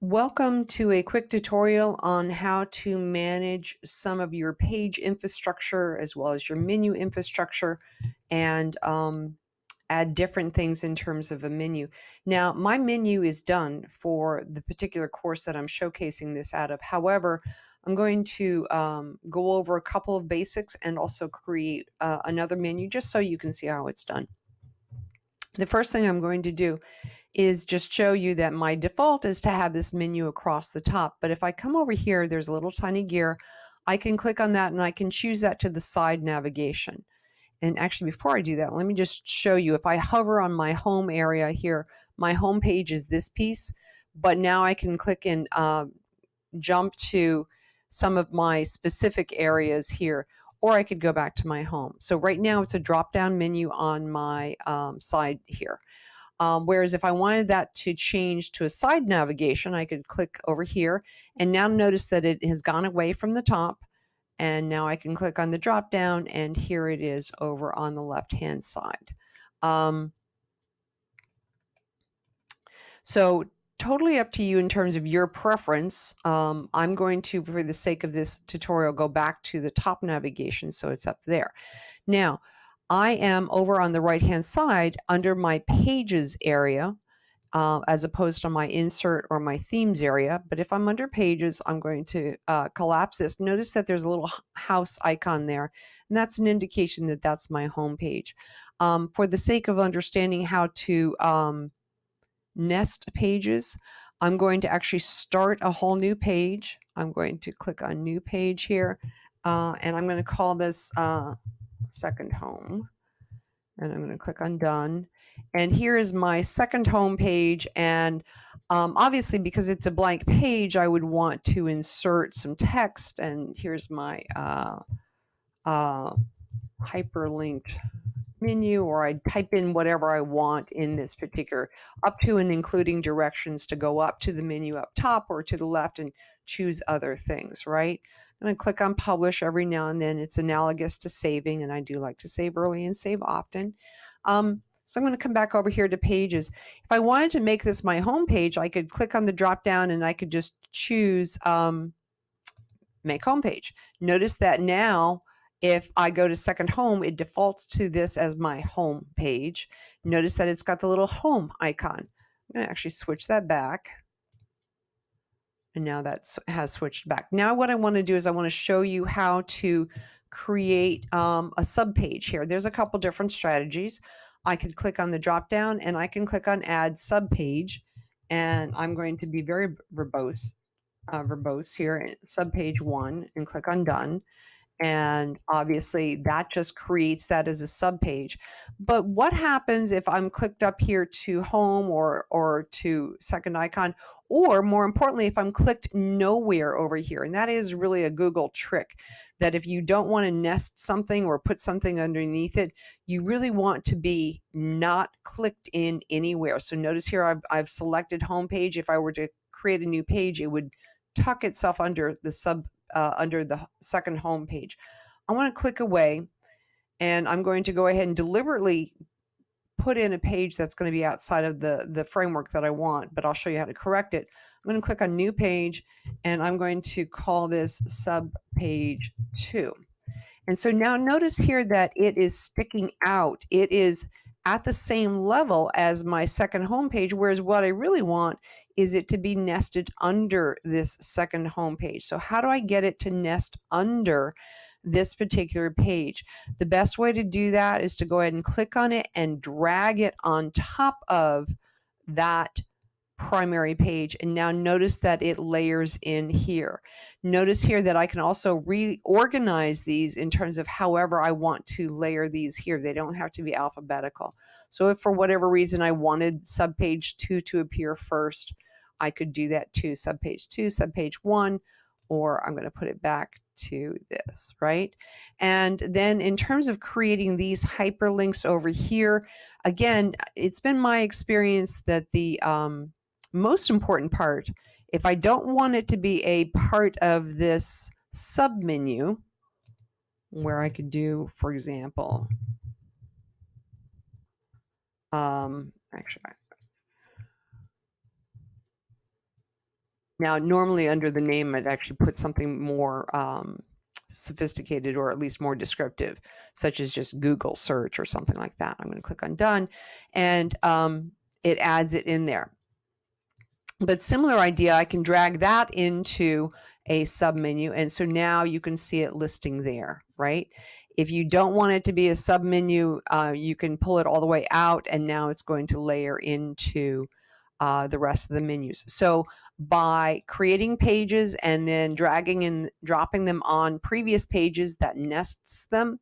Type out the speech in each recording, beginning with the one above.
Welcome to a quick tutorial on how to manage some of your page infrastructure as well as your menu infrastructure and add different things in terms of a menu. Now, my menu is done for the particular course that I'm showcasing this out of. However, I'm going to go over a couple of basics and also create another menu just so you can see how it's done. The first thing I'm going to do is just show you that my default is to have this menu across the top. But if I come over here, there's a little tiny gear. I can click on that and I can choose that to the side navigation. And actually, before I do that, let me just show you. If I hover on my home area here, my home page is this piece, but now I can click and jump to some of my specific areas here, or I could go back to my home. So right now it's a drop-down menu on my side here. Whereas if I wanted that to change to a side navigation, I could click over here, and now notice that it has gone away from the top, and now I can click on the drop down, and here it is over on the left hand side. So totally up to you in terms of your preference. I'm going to, for the sake of this tutorial, go back to the top navigation, so it's up there. Now, I am over on the right hand side under my pages area, as opposed to my insert or my themes area. But if I'm under pages, I'm going to collapse this. Notice that there's a little house icon there, and that's an indication that that's my home page. For the sake of understanding how to nest pages, I'm going to actually start a whole new page. I'm going to click on new page here, and I'm going to call this second home. And I'm going to click on done. And here is my second home page. And obviously, because it's a blank page, I would want to insert some text. And here's my hyperlinked menu, or I type in whatever I want in this particular, up to and including directions to go up to the menu up top or to the left and choose other things, right? I'm going to click on publish every now and then. It's analogous to saving, and I do like to save early and save often. So I'm going to come back over here to pages. If I wanted to make this my home page, I could click on the drop down and I could just choose make home page. Notice that now if I go to second home, it defaults to this as my home page. Notice that it's got the little home icon. I'm going to actually switch that back. And now that has switched back. Now what I want to do is I want to show you how to create a subpage here. There's a couple different strategies. I could click on the drop down and I can click on add subpage. And I'm going to be very verbose here, subpage 1, and click on done. And obviously that just creates that as a subpage. But what happens if I'm clicked up here to home or to second icon, or more importantly, if I'm clicked nowhere over here? And that is really a Google trick, that if you don't want to nest something or put something underneath it, you really want to be not clicked in anywhere. So notice here I've selected home page. If I were to create a new page, it would tuck itself under the under the second home page. I want to click away, and I'm going to go ahead and deliberately put in a page that's going to be outside of the framework that I want, but I'll show you how to correct it. I'm going to click on new page, and I'm going to call this sub page 2. And so now notice here that it is sticking out. It is at the same level as my second home page, whereas what I really want is it to be nested under this second home page. So how do I get it to nest under this particular page? The best way to do that is to go ahead and click on it and drag it on top of that primary page. And now notice that it layers in here. Notice here that I can also reorganize these in terms of however I want to layer these here. They don't have to be alphabetical. So if for whatever reason I wanted subpage 2 to appear first, I could do that too. Subpage 2, subpage 1, or I'm going to put it back to this, right? And then in terms of creating these hyperlinks over here, again, it's been my experience that the most important part, if I don't want it to be a part of this submenu, where I could do, for example, actually, Now, normally under the name, I'd actually put something more sophisticated or at least more descriptive, such as just Google search or something like that. I'm going to click on done, and it adds it in there. But similar idea, I can drag that into a submenu, and so now you can see it listing there, right? If you don't want it to be a submenu, you can pull it all the way out, and now it's going to layer into the rest of the menus. So by creating pages and then dragging and dropping them on previous pages, that nests them.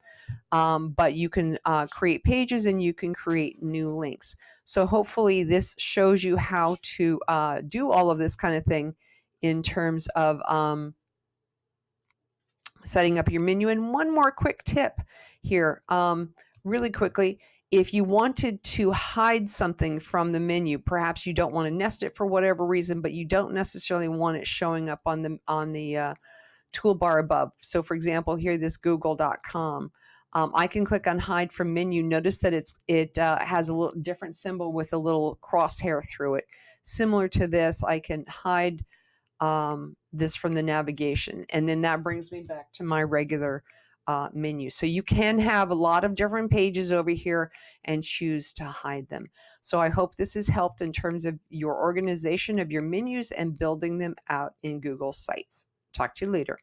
But you can create pages and you can create new links. So hopefully this shows you how to do all of this kind of thing in terms of setting up your menu. And one more quick tip here, really quickly. If you wanted to hide something from the menu, perhaps you don't want to nest it for whatever reason, but you don't necessarily want it showing up on the toolbar above. So for example, here, this google.com. I can click on hide from menu. Notice that it has a little different symbol with a little crosshair through it. Similar to this, I can hide this from the navigation, and then that brings me back to my regular menu. So you can have a lot of different pages over here and choose to hide them. So I hope this has helped in terms of your organization of your menus and building them out in Google Sites. Talk to you later.